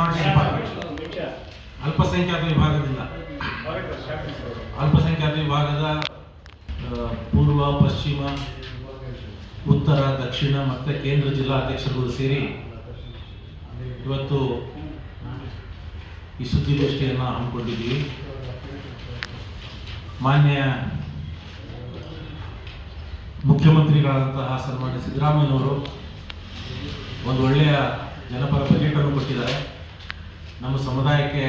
Minority department ಅಲ್ಪಸಂಖ್ಯಾತ ವಿಭಾಗದ ಪೂರ್ವ, ಪಶ್ಚಿಮ, ಉತ್ತರ, ದಕ್ಷಿಣ ಮತ್ತು ಕೇಂದ್ರ ಜಿಲ್ಲಾ ಅಧ್ಯಕ್ಷರುಗಳು ಸೇರಿ ಇವತ್ತು ಈ ಸುದ್ದಿಗೋಷ್ಠಿಯನ್ನು ಹಮ್ಮಿಕೊಂಡಿದ್ದೀವಿ. ಮಾನ್ಯ ಮುಖ್ಯಮಂತ್ರಿಗಳಾದಂತಹ ಸನ್ಮಾನ್ಯ ಸಿದ್ದರಾಮಯ್ಯನವರು ಒಂದು ಒಳ್ಳೆಯ ಜನಪರ ಬಜೆಟನ್ನು ಕೊಟ್ಟಿದ್ದಾರೆ. ನಮ್ಮ ಸಮುದಾಯಕ್ಕೆ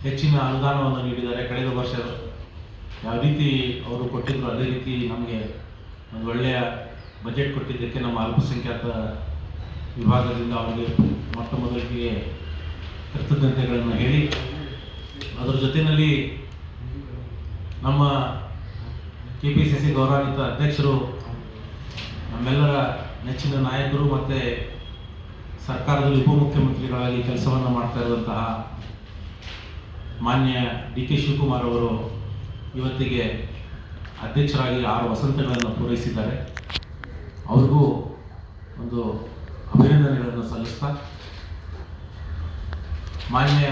ಹೆಚ್ಚಿನ ಅನುದಾನವನ್ನು ನೀಡಿದ್ದಾರೆ. ಕಳೆದ ವರ್ಷ ಯಾವ ರೀತಿ ಅವರು ಕೊಟ್ಟಿದ್ರು ಅದೇ ರೀತಿ ನಮಗೆ ಒಂದು ಒಳ್ಳೆಯ ಬಜೆಟ್ ಕೊಟ್ಟಿದ್ದಕ್ಕೆ ನಮ್ಮ ಅಲ್ಪಸಂಖ್ಯಾತ ವಿಭಾಗದಿಂದ ಅವರಿಗೆ ಮೊಟ್ಟ ಮೊದಲಿಗೆ ಕೃತಜ್ಞತೆಗಳನ್ನು ಹೇಳಿ, ಅದರ ಜೊತೆಯಲ್ಲಿ ನಮ್ಮ KPCC ಗೌರವಾನ್ವಿತ ಅಧ್ಯಕ್ಷರು, ನಮ್ಮೆಲ್ಲರ ನೆಚ್ಚಿನ ನಾಯಕರು ಮತ್ತು ಸರ್ಕಾರದಲ್ಲಿ ಉಪಮುಖ್ಯಮಂತ್ರಿಗಳಾಗಿ ಕೆಲಸವನ್ನು ಮಾಡ್ತಾ ಇರುವಂತಹ ಮಾನ್ಯ DK ಶಿವಕುಮಾರ್ ಅವರು ಇವತ್ತಿಗೆ ಅಧ್ಯಕ್ಷರಾಗಿ 6 ವಸಂತಗಳನ್ನು ಪೂರೈಸಿದ್ದಾರೆ. ಅವ್ರಿಗೂ ಒಂದು ಅಭಿನಂದನೆಗಳನ್ನು ಸಲ್ಲಿಸ್ತಾ, ಮಾನ್ಯ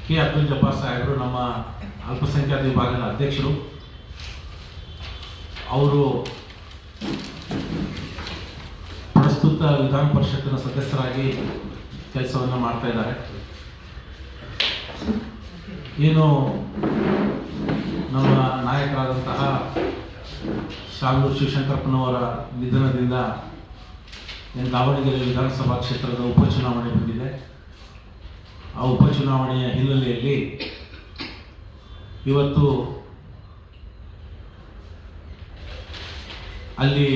K. ಅಬ್ದುಲ್ ಜಬ್ಬಾರ್ ಸಾಹೇಬರು ನಮ್ಮ ಅಲ್ಪಸಂಖ್ಯಾತ ವಿಭಾಗದ ಅಧ್ಯಕ್ಷರು. ಅವರು ಪ್ರಸ್ತುತ ವಿಧಾನ ಪರಿಷತ್ತಿನ ಸದಸ್ಯರಾಗಿ ಕೆಲಸವನ್ನು ಮಾಡ್ತಾ ಇದ್ದಾರೆ. ಏನು ನಮ್ಮ ನಾಯಕರಾದಂತಹ ಶಾಮನೂರು ಶಿವಶಂಕರಪ್ಪನವರ ನಿಧನದಿಂದ ದಾವಣಗೆರೆ ವಿಧಾನಸಭಾ ಕ್ಷೇತ್ರದ ಉಪಚುನಾವಣೆ ಬಂದಿದೆ. ಆ ಉಪಚುನಾವಣೆಯ ಹಿನ್ನೆಲೆಯಲ್ಲಿ ಇವತ್ತು ಅಲ್ಲಿ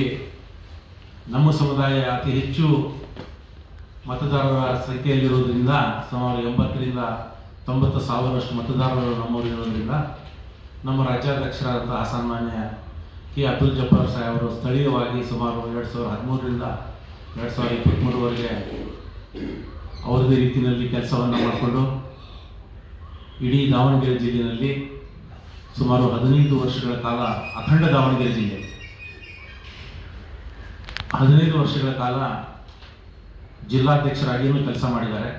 ನಮ್ಮ ಸಮುದಾಯ ಅತಿ ಹೆಚ್ಚು ಮತದಾರರ ಸಂಖ್ಯೆಯಲ್ಲಿರುವುದರಿಂದ ಸುಮಾರು 80ರಿಂದ 90 ಸಾವಿರಷ್ಟು ಮತದಾರರು ನಮ್ಮವರಿರೋದ್ರಿಂದ ನಮ್ಮ ರಾಜ್ಯಾಧ್ಯಕ್ಷರಾದಂತಹ ಸನ್ಮಾನ್ಯ K. ಅಬ್ದುಲ್ ಜಬ್ಬಾರ್ ಸಾಹೇಬರು ಸ್ಥಳೀಯವಾಗಿ ಸುಮಾರು 2013ರಿಂದ 2023ವರೆಗೆ ಅವರದೇ ರೀತಿಯಲ್ಲಿ ಕೆಲಸವನ್ನು ಮಾಡಿಕೊಂಡು ಇಡೀ ದಾವಣಗೆರೆ ಜಿಲ್ಲೆಯಲ್ಲಿ ಸುಮಾರು 15 ವರ್ಷಗಳ ಕಾಲ ಅಖಂಡ ದಾವಣಗೆರೆ ಜಿಲ್ಲೆ 15 ವರ್ಷಗಳ ಕಾಲ ಜಿಲ್ಲಾಧ್ಯಕ್ಷರಾಗಿಯೂ ಕೆಲಸ ಮಾಡಿದ್ದಾರೆ.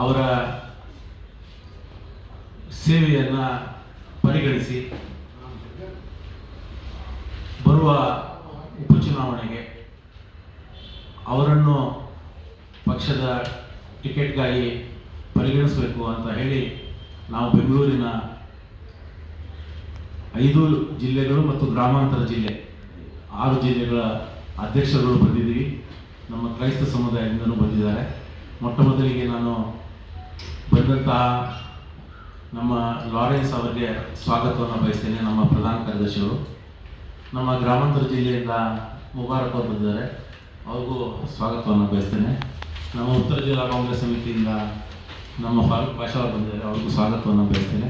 ಅವರ ಸೇವೆಯನ್ನು ಪರಿಗಣಿಸಿ ಬರುವ ಉಪಚುನಾವಣೆಗೆ ಅವರನ್ನು ಪಕ್ಷದ ಟಿಕೆಟ್ಗಾಗಿ ಪರಿಗಣಿಸಬೇಕು ಅಂತ ಹೇಳಿ ನಾವು ಬೆಂಗಳೂರಿನ 5 ಜಿಲ್ಲೆಗಳು ಮತ್ತು ಗ್ರಾಮಾಂತರ ಜಿಲ್ಲೆ 6 ಜಿಲ್ಲೆಗಳ ಅಧ್ಯಕ್ಷರುಗಳು ಬಂದಿದ್ದೀವಿ. ನಮ್ಮ ಕ್ರೈಸ್ತ ಸಮುದಾಯದಿಂದಲೂ ಬಂದಿದ್ದಾರೆ. ಮೊಟ್ಟ ಮೊದಲಿಗೆ ನಾನು ಬಂದಂತಹ ನಮ್ಮ ಲಾರೆನ್ಸ್ ಅವರಿಗೆ ಸ್ವಾಗತವನ್ನು ಬಯಸ್ತೇನೆ. ನಮ್ಮ ಪ್ರಧಾನ ಕಾರ್ಯದರ್ಶಿಗಳು. ನಮ್ಮ ಗ್ರಾಮಾಂತರ ಜಿಲ್ಲೆಯಿಂದ ಮುಬಾರಕ್ ಅವರು ಬಂದಿದ್ದಾರೆ, ಅವ್ರಿಗೂ ಸ್ವಾಗತವನ್ನು ಬಯಸ್ತೇನೆ. ನಮ್ಮ ಉತ್ತರ ಜಿಲ್ಲಾ ಕಾಂಗ್ರೆಸ್ ಸಮಿತಿಯಿಂದ ನಮ್ಮ ಫಾರೂಕ್ ಪಾಷಾ ಅವರು ಬಂದಿದ್ದಾರೆ, ಅವ್ರಿಗೂ ಸ್ವಾಗತವನ್ನು ಬಯಸ್ತೇನೆ.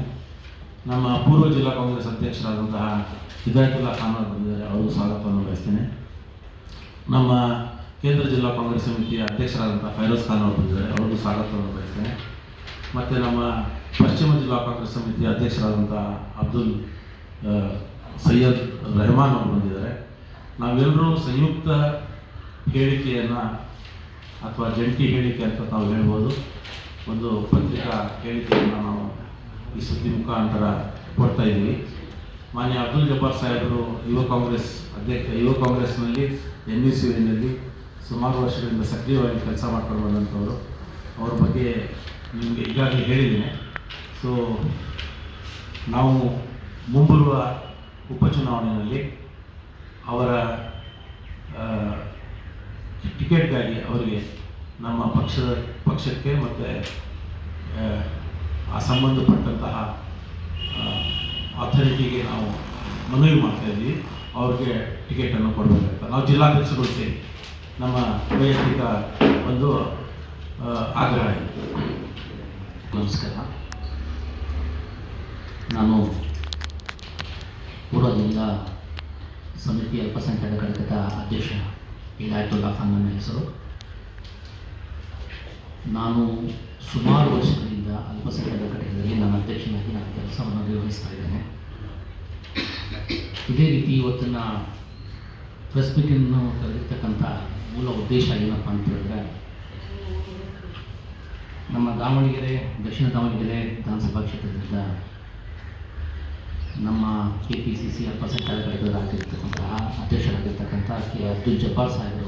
ನಮ್ಮ ಪೂರ್ವ ಜಿಲ್ಲಾ ಕಾಂಗ್ರೆಸ್ ಅಧ್ಯಕ್ಷರಾದಂತಹ ಹಿದಾಯತುಲ್ಲಾ ಖಾನ್ ಅವರು ಬಂದಿದ್ದಾರೆ, ಅವ್ರಿಗೂ ಸ್ವಾಗತವನ್ನು ಬಯಸ್ತೇನೆ. ನಮ್ಮ ಕೇಂದ್ರ ಜಿಲ್ಲಾ ಕಾಂಗ್ರೆಸ್ ಸಮಿತಿಯ ಅಧ್ಯಕ್ಷರಾದಂಥ ಫೈರೋಜ್ ಖಾನ್ ಅವರು ಬಂದಿದ್ದಾರೆ, ಅವ್ರಿಗೂ ಸ್ವಾಗತವನ್ನು ಬಯಸ್ತೇನೆ. ಮತ್ತು ನಮ್ಮ ಪಶ್ಚಿಮ ಜಿಲ್ಲಾ ಕಾಂಗ್ರೆಸ್ ಸಮಿತಿಯ ಅಧ್ಯಕ್ಷರಾದಂಥ ಅಬ್ದುಲ್ ಸೈಯದ್ ರೆಹಮಾನ್ ಅವರು ಬಂದಿದ್ದಾರೆ. ನಾವೆಲ್ಲರೂ ಸಂಯುಕ್ತ ಹೇಳಿಕೆಯನ್ನು ಅಥವಾ ಜಂಟಿ ಹೇಳಿಕೆ ಅಂತ ನಾವು ಹೇಳ್ಬೋದು, ಒಂದು ಪತ್ರಿಕಾ ಹೇಳಿಕೆಯನ್ನು ನಾವು ಈ ಸುದ್ದಿ ಮುಖಾಂತರ ಕೊಡ್ತಾ ಇದ್ದೀವಿ. ಮಾನ್ಯ ಅಬ್ದುಲ್ ಜಬ್ಬಾರ್ ಸಾಹೇಬರು ಯುವ ಕಾಂಗ್ರೆಸ್ನಲ್ಲಿ NUCನಲ್ಲಿ ಸುಮಾರು ವರ್ಷಗಳಿಂದ ಸಕ್ರಿಯವಾಗಿ ಕೆಲಸ ಮಾಡ್ಕೊಂಡು ಬಂದಂಥವರು. ಅವ್ರ ಬಗ್ಗೆ ನಿಮಗೆ ಈಗಾಗಲೇ ಹೇಳಿದ್ದೀನಿ. ಸೊ ನಾವು ಮುಂಬರುವ ಉಪಚುನಾವಣೆಯಲ್ಲಿ ಅವರ ಟಿಕೆಟ್ಗಾಗಿ ಅವರಿಗೆ ನಮ್ಮ ಪಕ್ಷಕ್ಕೆ ಮತ್ತು ಆ ಸಂಬಂಧಪಟ್ಟಂತಹ ಅಥಾರಿಟಿಗೆ ನಾವು ಮನವಿ ಮಾಡ್ತಾಯಿದ್ದೀವಿ, ಅವ್ರಿಗೆ ಟಿಕೆಟನ್ನು ಕೊಡಬೇಕಂತ. ನಾವು ಜಿಲ್ಲಾಧ್ಯಕ್ಷರು ಸೇರಿ ನಮ್ಮ ವೈಯಕ್ತಿಕ ಒಂದು ಆಗ್ರಹ ಇದೆ. ನಮಸ್ಕಾರ. ನಾನು ಪೂರ್ವ ಜಿಲ್ಲಾ ಸಮಿತಿ ಅಲ್ಪಸಂಖ್ಯಾತ ಘಟಕದ ಅಧ್ಯಕ್ಷ ಹಿದಾಯತುಲ್ಲಾ ಖಾನ್ ನನ್ನ ಹೆಸರು. ನಾನು ಸುಮಾರು ವರ್ಷಗಳಿಂದ ಅಲ್ಪಸಂಖ್ಯಾತ ಘಟಕದಲ್ಲಿ ನನ್ನ ಅಧ್ಯಕ್ಷನಾಗಿ ನಾನು ಕೆಲಸವನ್ನು ನಿರ್ವಹಿಸ್ತಾ ಇದ್ದೇನೆ. ಇದೇ ರೀತಿ ಇವತ್ತಿನ ಪ್ರೆಸ್ ಮೀಟನ್ನು ಕರೆದಿರ್ತಕ್ಕಂಥ ಮೂಲ ಉದ್ದೇಶ ಏನಪ್ಪ ಅಂತ ಹೇಳಿದ್ರೆ, ನಮ್ಮ ದಾವಣಗೆರೆ, ದಕ್ಷಿಣ ದಾವಣಗೆರೆ ವಿಧಾನಸಭಾ ಕ್ಷೇತ್ರದಿಂದ ನಮ್ಮ KPCC ಅಲ್ಪಸಂಖ್ಯಾತರ ಘಟಕದ ಅಧ್ಯಕ್ಷರಾಗಿರ್ತಕ್ಕಂಥ ಕೆ ಅಬ್ದುಲ್ ಜಬ್ಬಾರ್ ಸಾಹೇಬ್